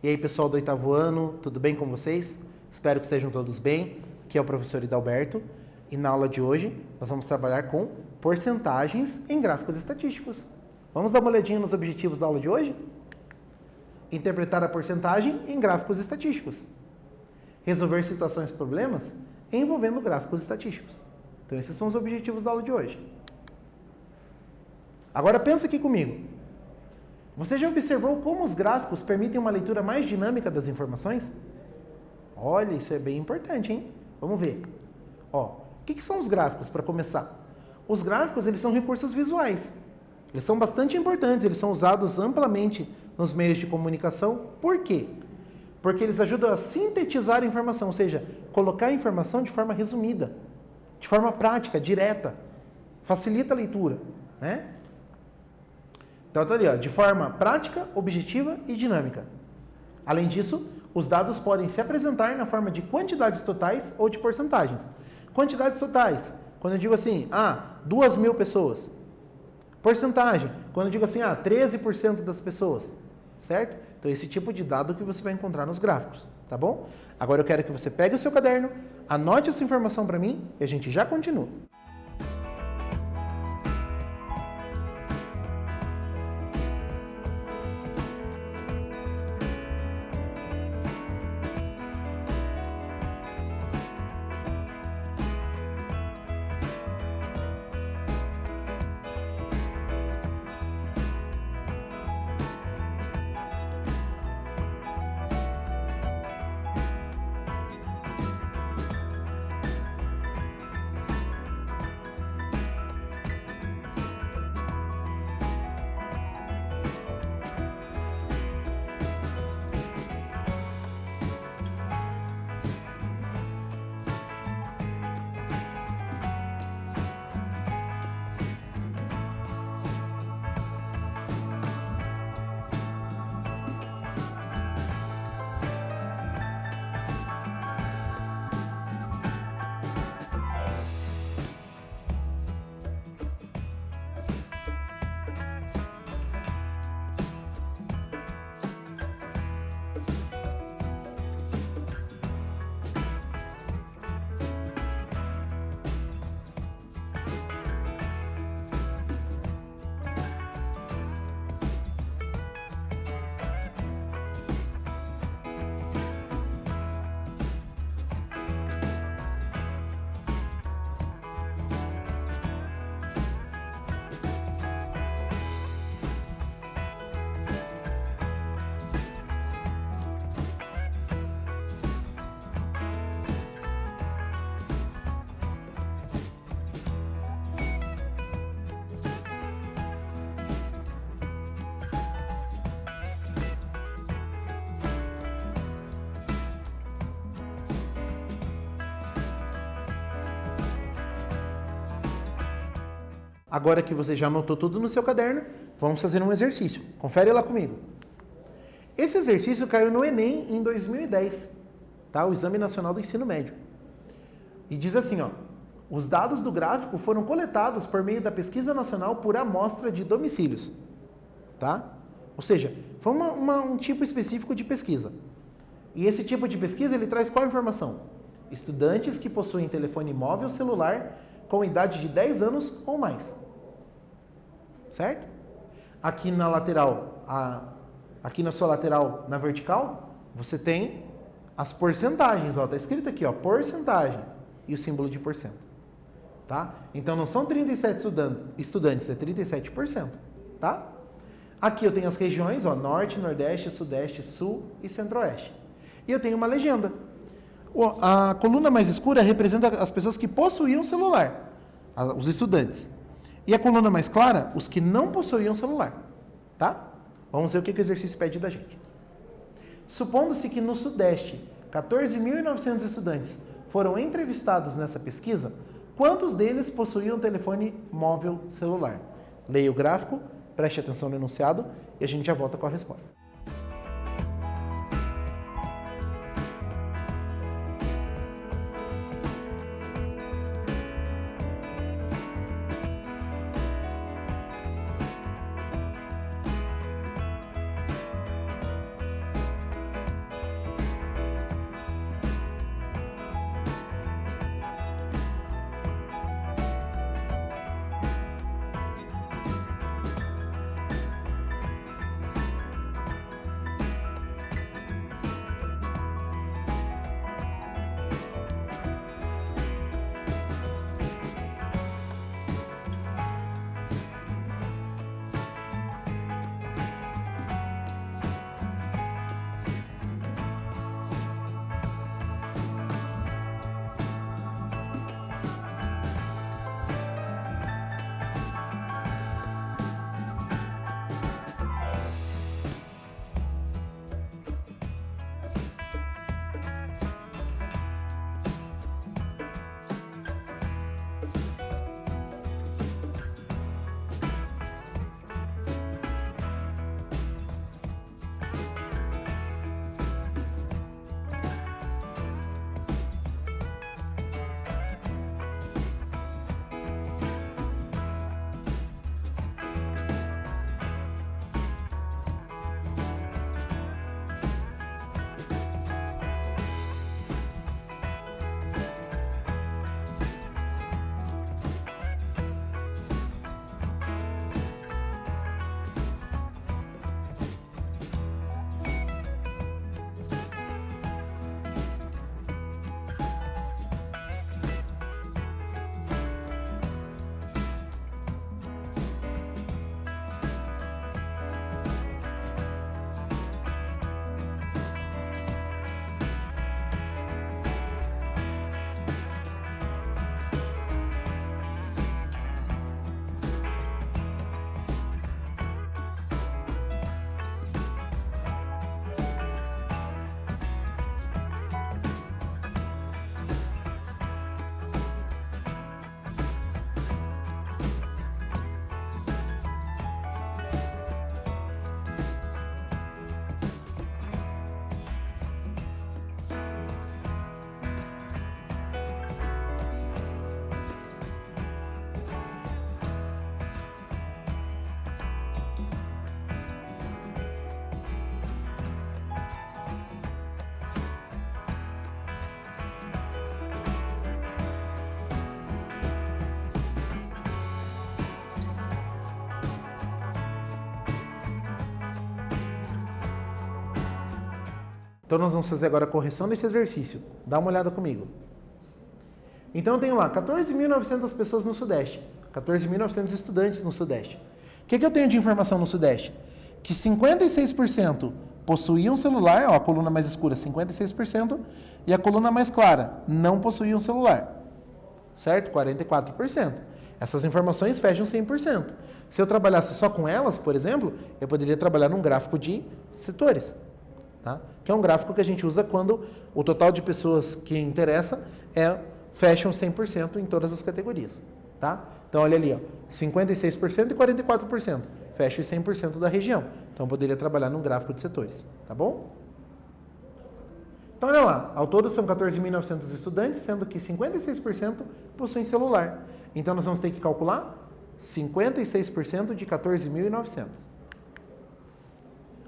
E aí, pessoal do 8º ano, tudo bem com vocês? Espero que estejam todos bem. Aqui é o professor Hidalberto e na aula de hoje nós vamos trabalhar com porcentagens em gráficos estatísticos. Vamos dar uma olhadinha nos objetivos da aula de hoje? Interpretar a porcentagem em gráficos estatísticos. Resolver situações e problemas envolvendo gráficos estatísticos. Então esses são os objetivos da aula de hoje. Agora pensa aqui comigo. Você já observou como os gráficos permitem uma leitura mais dinâmica das informações? Olha, isso é bem importante, hein? Vamos ver. Ó, o que são os gráficos, para começar? Os gráficos, eles são recursos visuais. Eles são bastante importantes, eles são usados amplamente nos meios de comunicação. Por quê? Porque eles ajudam a sintetizar a informação, ou seja, colocar a informação de forma resumida, de forma prática, direta. Facilita a leitura, né? Então, está ali, ó, de forma prática, objetiva e dinâmica. Além disso, os dados podem se apresentar na forma de quantidades totais ou de porcentagens. Quantidades totais, quando eu digo assim, 2.000 pessoas. Porcentagem, quando eu digo assim, 13% das pessoas. Certo? Então, esse tipo de dado que você vai encontrar nos gráficos, tá bom? Agora eu quero que você pegue o seu caderno, anote essa informação para mim e a gente já continua. Agora que você já anotou tudo no seu caderno, vamos fazer um exercício. Confere lá comigo. Esse exercício caiu no Enem em 2010, tá? O Exame Nacional do Ensino Médio. E diz assim, ó, os dados do gráfico foram coletados por meio da pesquisa nacional por amostra de domicílios, tá? Ou seja, foi um tipo específico de pesquisa. E esse tipo de pesquisa, ele traz qual informação? Estudantes que possuem telefone móvel celular com idade de 10 anos ou mais. Certo? Aqui na lateral, aqui na sua lateral, na vertical, você tem as porcentagens. Ó, tá escrito aqui, ó, porcentagem e o símbolo de porcento. Tá? Então não são 37 estudantes, é 37%. Tá? Aqui eu tenho as regiões, ó, norte, nordeste, sudeste, sul e centro-oeste. E eu tenho uma legenda. A coluna mais escura representa as pessoas que possuíam celular, os estudantes. E a coluna mais clara, os que não possuíam celular. Tá? Vamos ver o que o exercício pede da gente. Supondo-se que no Sudeste, 14.900 estudantes foram entrevistados nessa pesquisa, quantos deles possuíam telefone móvel celular? Leia o gráfico, preste atenção no enunciado e a gente já volta com a resposta. Então nós vamos fazer agora a correção desse exercício. Dá uma olhada comigo. Então eu tenho lá 14.900 pessoas no Sudeste, 14.900 estudantes no Sudeste. O que eu tenho de informação no Sudeste? Que 56% possuíam celular, ó, a coluna mais escura 56%, e a coluna mais clara não possuíam celular, certo? 44%. Essas informações fecham 100%. Se eu trabalhasse só com elas, por exemplo, eu poderia trabalhar num gráfico de setores, tá? Que é um gráfico que a gente usa quando o total de pessoas que interessa fecham 100% em todas as categorias, tá? Então, olha ali, ó, 56% e 44%, fecha os 100% da região. Então, eu poderia trabalhar num gráfico de setores, tá bom? Então, olha lá, ao todo são 14.900 estudantes, sendo que 56% possuem celular. Então, nós vamos ter que calcular 56% de 14.900.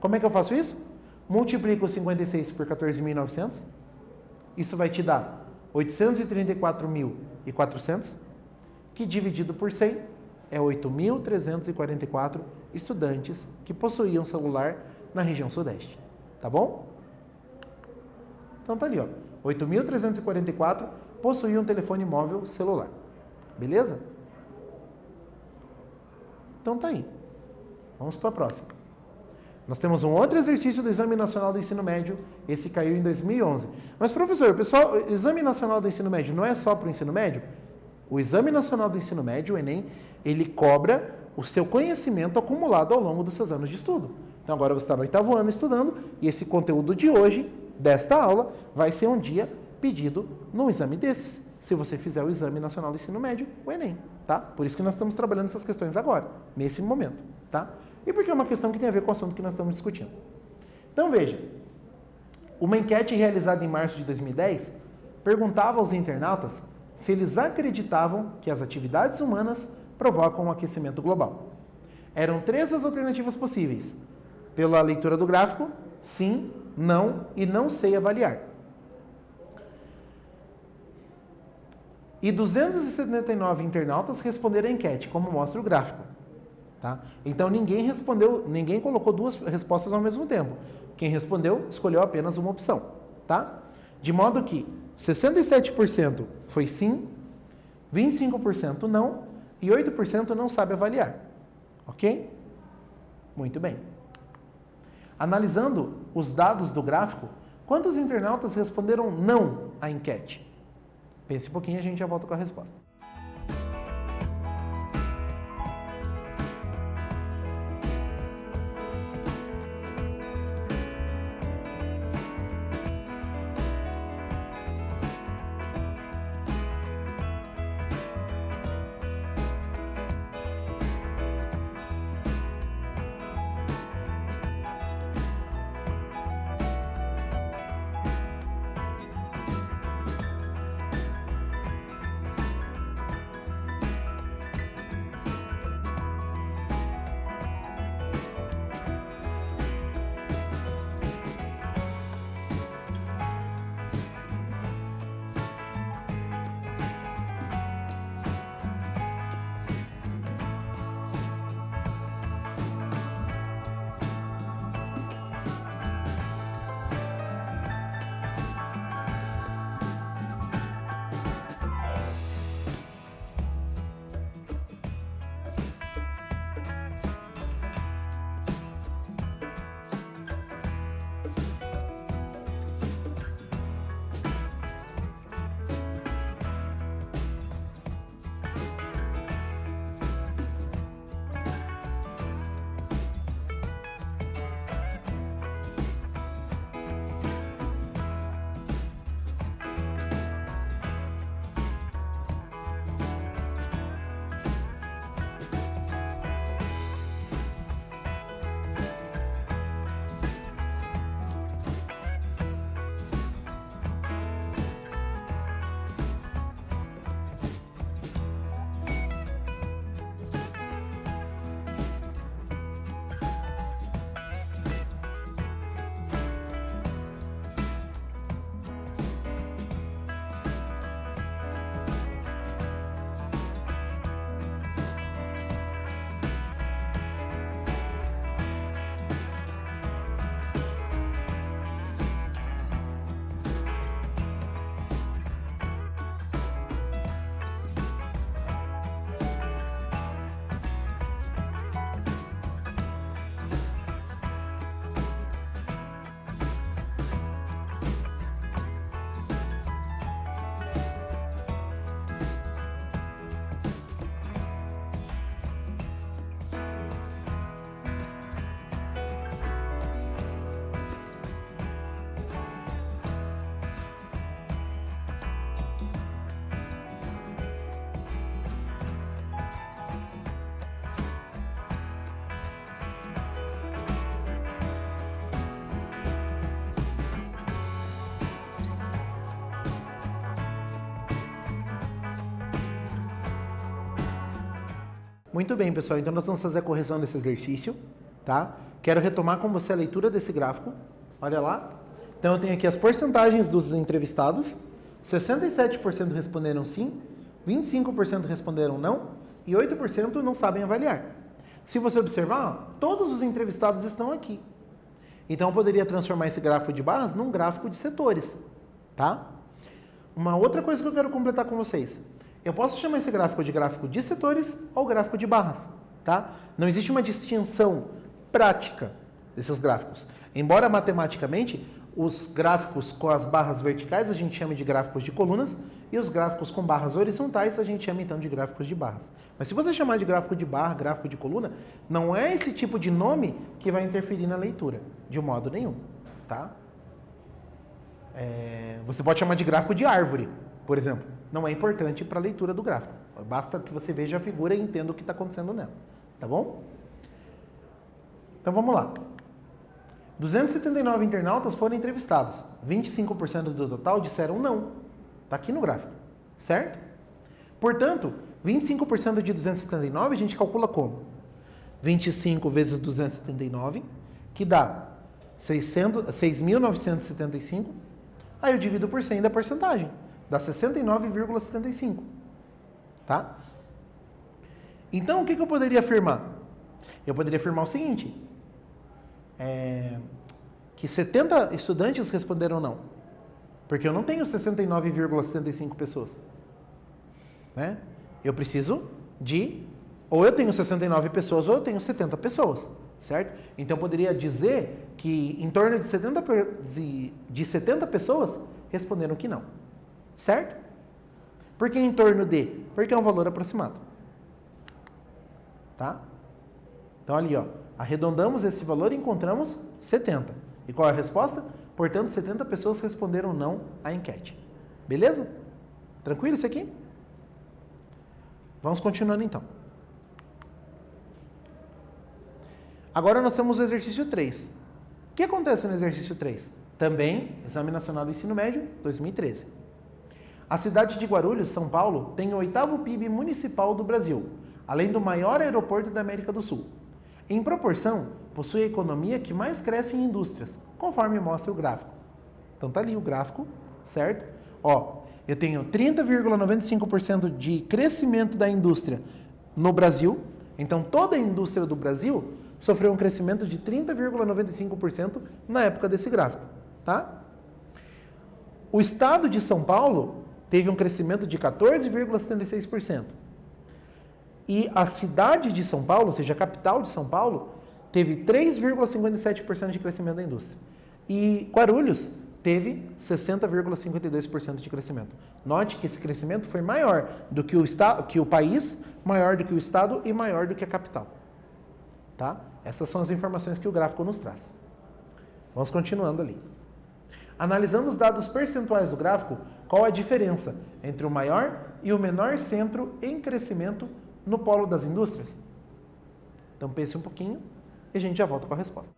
Como é que eu faço isso? Multiplico 56 por 14.900. Isso vai te dar 834.400, que dividido por 100 é 8.344 estudantes que possuíam celular na região Sudeste. Tá bom? Então tá ali, ó. 8.344 possuíam telefone móvel celular. Beleza? Então tá aí. Vamos para a próxima. Nós temos um outro exercício do Exame Nacional do Ensino Médio. Esse caiu em 2011. Mas, professor, pessoal, o Exame Nacional do Ensino Médio não é só para o ensino médio? O Exame Nacional do Ensino Médio, o Enem, ele cobra o seu conhecimento acumulado ao longo dos seus anos de estudo. Então, agora você está no 8º ano estudando e esse conteúdo de hoje, desta aula, vai ser um dia pedido num exame desses, se você fizer o Exame Nacional do Ensino Médio, o Enem, tá? Por isso que nós estamos trabalhando essas questões agora, nesse momento, tá? E porque é uma questão que tem a ver com o assunto que nós estamos discutindo. Então, veja, uma enquete realizada em março de 2010 perguntava aos internautas se eles acreditavam que as atividades humanas provocam um aquecimento global. Eram 3 as alternativas possíveis. Pela leitura do gráfico, sim, não e não sei avaliar. E 279 internautas responderam a enquete, como mostra o gráfico. Tá? Então ninguém colocou 2 respostas ao mesmo tempo. Quem respondeu, escolheu apenas uma opção. Tá? De modo que 67% foi sim, 25% não e 8% não sabe avaliar. Ok? Muito bem. Analisando os dados do gráfico, quantos internautas responderam não à enquete? Pense um pouquinho e a gente já volta com a resposta. Muito bem, pessoal. Então, nós vamos fazer a correção desse exercício, tá? Quero retomar com você a leitura desse gráfico. Olha lá. Então, eu tenho aqui as porcentagens dos entrevistados. 67% responderam sim, 25% responderam não e 8% não sabem avaliar. Se você observar, todos os entrevistados estão aqui. Então, eu poderia transformar esse gráfico de barras num gráfico de setores, tá? Uma outra coisa que eu quero completar com vocês. Eu posso chamar esse gráfico de setores ou gráfico de barras, tá? Não existe uma distinção prática desses gráficos. Embora matematicamente, os gráficos com as barras verticais a gente chama de gráficos de colunas e os gráficos com barras horizontais a gente chama então de gráficos de barras. Mas se você chamar de gráfico de barra, gráfico de coluna, não é esse tipo de nome que vai interferir na leitura, de modo nenhum, tá? Você pode chamar de gráfico de árvore, por exemplo. Não é importante para a leitura do gráfico. Basta que você veja a figura e entenda o que está acontecendo nela, tá bom? Então vamos lá. 279 internautas foram entrevistados. 25% do total disseram não. Está aqui no gráfico, certo? Portanto, 25% de 279 a gente calcula como? 25 vezes 279, que dá 6.975. Aí eu divido por 100 da porcentagem. Dá 69,75. Tá? Então, o que eu poderia afirmar? Eu poderia afirmar o seguinte. Que 70 estudantes responderam não. Porque eu não tenho 69,75 pessoas. Né? Eu preciso de... Ou eu tenho 69 pessoas ou eu tenho 70 pessoas. Certo? Então, eu poderia dizer que em torno de 70 pessoas responderam que não. Certo? Por que em torno de? Porque é um valor aproximado. Tá? Então, ali, ó, arredondamos esse valor e encontramos 70. E qual é a resposta? Portanto, 70 pessoas responderam não à enquete. Beleza? Tranquilo isso aqui? Vamos continuando então. Agora nós temos o exercício 3. O que acontece no exercício 3? Também, Exame Nacional do Ensino Médio, 2013. A cidade de Guarulhos, São Paulo, tem o 8º PIB municipal do Brasil, além do maior aeroporto da América do Sul. Em proporção, possui a economia que mais cresce em indústrias, conforme mostra o gráfico. Então tá ali o gráfico, certo? Ó, eu tenho 30,95% de crescimento da indústria no Brasil. Então toda a indústria do Brasil sofreu um crescimento de 30,95% na época desse gráfico, tá? O estado de São Paulo teve um crescimento de 14,76%. E a cidade de São Paulo, ou seja, a capital de São Paulo, teve 3,57% de crescimento da indústria. E Guarulhos teve 60,52% de crescimento. Note que esse crescimento foi maior do que o país, maior do que o estado e maior do que a capital. Tá? Essas são as informações que o gráfico nos traz. Vamos continuando ali. Analisando os dados percentuais do gráfico, qual a diferença entre o maior e o menor centro em crescimento no polo das indústrias? Então pense um pouquinho e a gente já volta com a resposta.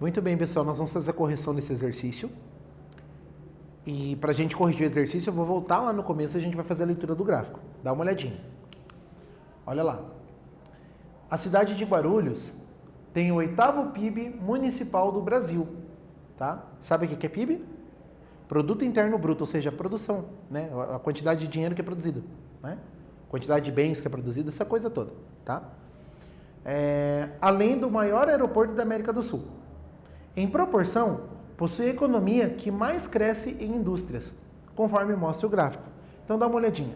Muito bem, pessoal, nós vamos fazer a correção desse exercício. E para a gente corrigir o exercício, eu vou voltar lá no começo e a gente vai fazer a leitura do gráfico. Dá uma olhadinha. Olha lá. A cidade de Guarulhos tem o 8º PIB municipal do Brasil. Tá? Sabe o que é PIB? Produto Interno Bruto, ou seja, a produção, né? A quantidade de dinheiro que é produzido, né? Quantidade de bens que é produzida, essa coisa toda. Tá? Além do maior aeroporto da América do Sul. Em proporção, possui a economia que mais cresce em indústrias, conforme mostra o gráfico. Então dá uma olhadinha.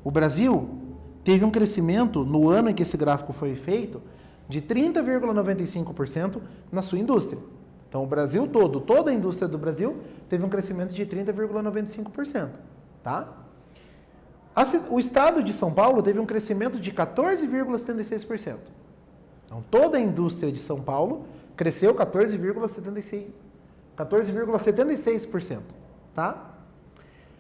O Brasil teve um crescimento, no ano em que esse gráfico foi feito, de 30,95% na sua indústria. Então o Brasil todo, toda a indústria do Brasil, teve um crescimento de 30,95%. Tá? O estado de São Paulo teve um crescimento de 14,76%. Então toda a indústria de São Paulo cresceu 14,76%, tá?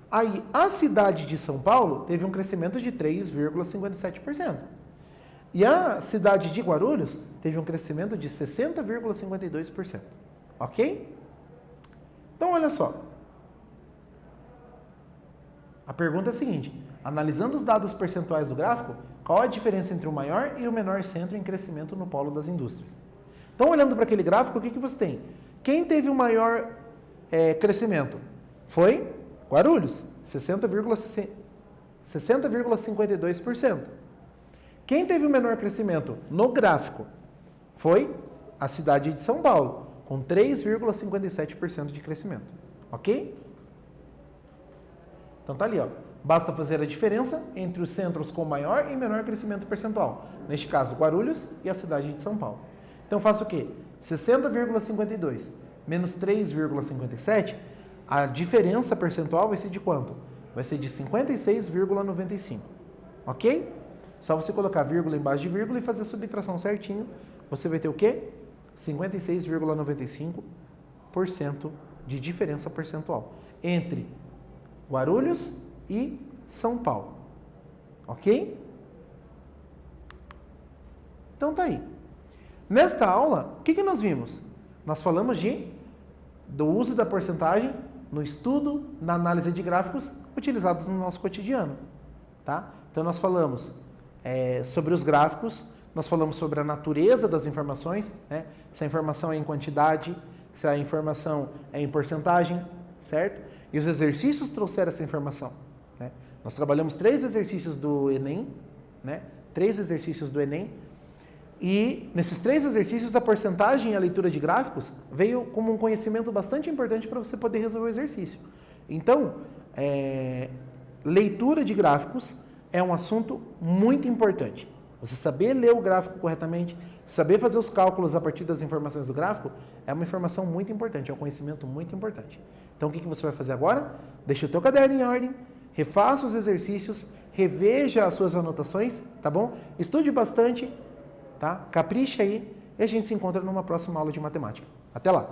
Aí, a cidade de São Paulo teve um crescimento de 3,57%. E a cidade de Guarulhos teve um crescimento de 60,52%. Ok? Então, olha só. A pergunta é a seguinte: analisando os dados percentuais do gráfico, qual a diferença entre o maior e o menor centro em crescimento no polo das indústrias? Então, olhando para aquele gráfico, o que você tem? Quem teve o maior crescimento? Foi Guarulhos, 60,52%. Quem teve o menor crescimento no gráfico? Foi a cidade de São Paulo, com 3,57% de crescimento. Ok? Então, tá ali, ó. Basta fazer a diferença entre os centros com maior e menor crescimento percentual. Neste caso, Guarulhos e a cidade de São Paulo. Então, faço o quê? 60,52 menos 3,57, a diferença percentual vai ser de quanto? Vai ser de 56,95. Ok? Só você colocar vírgula embaixo de vírgula e fazer a subtração certinho. Você vai ter o quê? 56,95% de diferença percentual entre Guarulhos e São Paulo. Ok? Então tá aí. Nesta aula, o que nós vimos? Nós falamos do uso da porcentagem no estudo, na análise de gráficos utilizados no nosso cotidiano. Tá? Então nós falamos sobre os gráficos, nós falamos sobre a natureza das informações, né? Se a informação é em quantidade, se a informação é em porcentagem, certo? E os exercícios trouxeram essa informação. Né? Nós trabalhamos 3 exercícios do Enem, né? 3 exercícios do Enem, e nesses 3 exercícios a porcentagem e a leitura de gráficos veio como um conhecimento bastante importante para você poder resolver o exercício. Então, leitura de gráficos é um assunto muito importante. Você saber ler o gráfico corretamente, saber fazer os cálculos a partir das informações do gráfico, é uma informação muito importante, é um conhecimento muito importante. Então, o que você vai fazer agora? Deixa o teu caderno em ordem, refaça os exercícios, reveja as suas anotações, tá bom? Estude bastante, tá? Capricha aí e a gente se encontra numa próxima aula de matemática. Até lá!